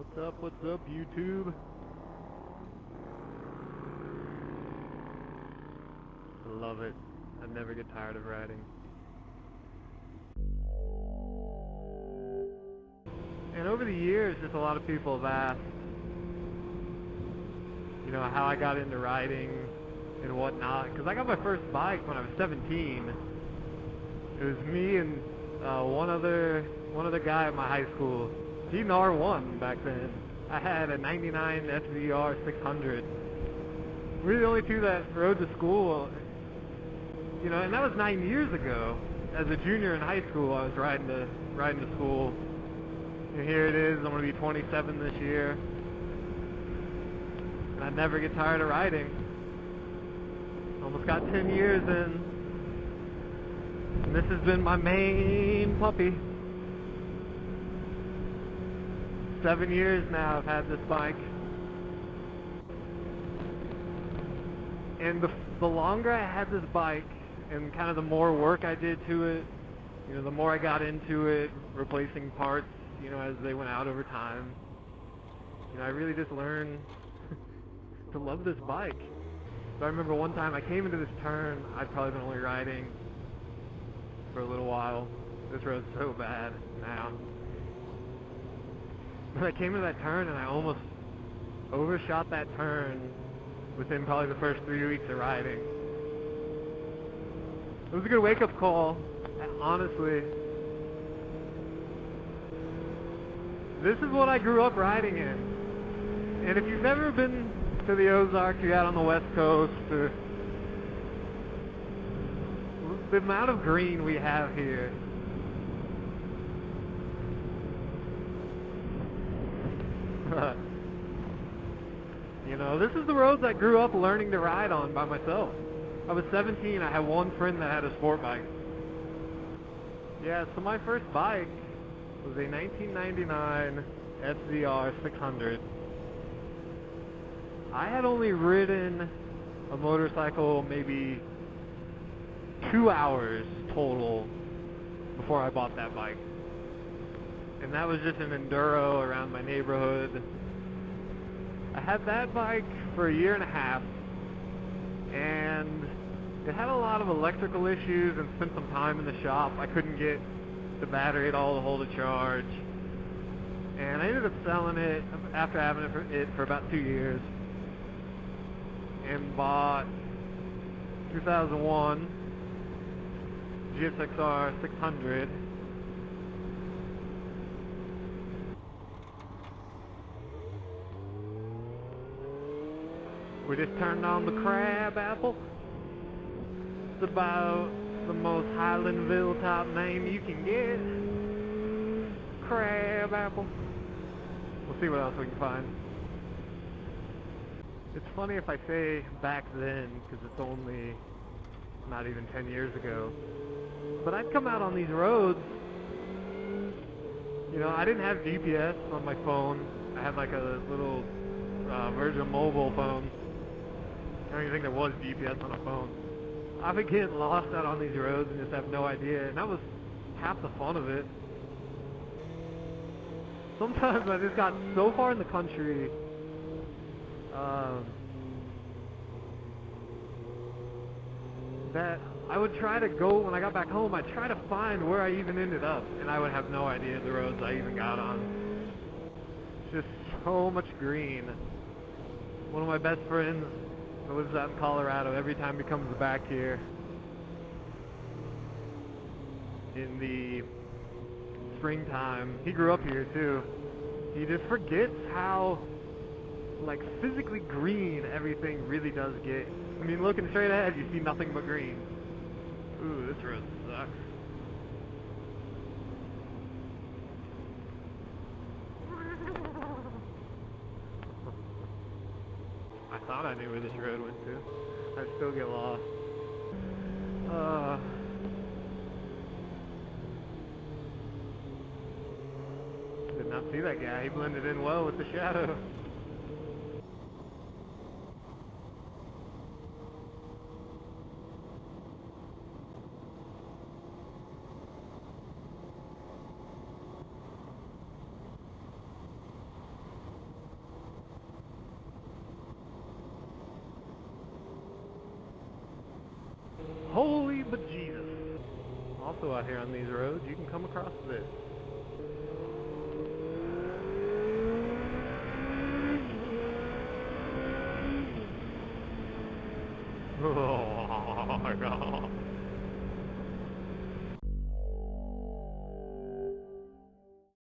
What's up, YouTube? I love it. I never get tired of riding. And over the years, just a lot of people have asked, how I got into riding and whatnot. Because I got my first bike when I was 17. It was me and one other guy at my high school. He'd an R1 back then. I had a 99 FZR 600. We were the only two that rode to school. And that was 9 years ago. As a junior in high school, I was riding to school. And here it is. I'm going to be 27 this year. And I never get tired of riding. Almost got 10 years in. And this has been my main puppy. 7 years now I've had this bike. And the longer I had this bike, and kind of the more work I did to it, the more I got into it, replacing parts, as they went out over time, I really just learned to love this bike. So I remember one time I came into this turn. I'd probably been only riding for a little while. This road's so bad now. But I came into that turn and I almost overshot that turn within probably the first 3 weeks of riding. It was a good wake-up call, honestly. This is what I grew up riding in. And if you've never been to the Ozarks, you're out on the West Coast, or the amount of green we have here. This is the roads I grew up learning to ride on by myself. I was 17, I had one friend that had a sport bike. Yeah, so my first bike was a 1999 FZR 600. I had only ridden a motorcycle maybe 2 hours total before I bought that bike. And that was just an enduro around my neighborhood. I had that bike for a year and a half, and it had a lot of electrical issues and spent some time in the shop. I couldn't get the battery at all to hold a charge. And I ended up selling it after having it for about 2 years, and bought 2001 GSXR 600. We just turned on the Crab Apple. It's about the most Highlandville type name you can get. Crab Apple. We'll see what else we can find. It's funny if I say back then, because it's only not even 10 years ago. But I'd come out on these roads. I didn't have GPS on my phone. I had like a little Virgin mobile phone. I don't even think there was GPS on a phone. I would get lost out on these roads and just have no idea, and that was half the fun of it. Sometimes I just got so far in the country, that I would try to go, when I got back home, I'd try to find where I even ended up, and I would have no idea the roads I even got on. It's just so much green. One of my best friends who lives out in Colorado, every time he comes back here in the springtime, he grew up here too, he just forgets how physically green everything really does get. I mean, looking straight ahead, you see nothing but green. Ooh, this road sucks. I thought I knew where this road went to. I still get lost. Did not see that guy. He blended in well with the shadow. Bejesus. Also out here on these roads, you can come across this. Oh, no.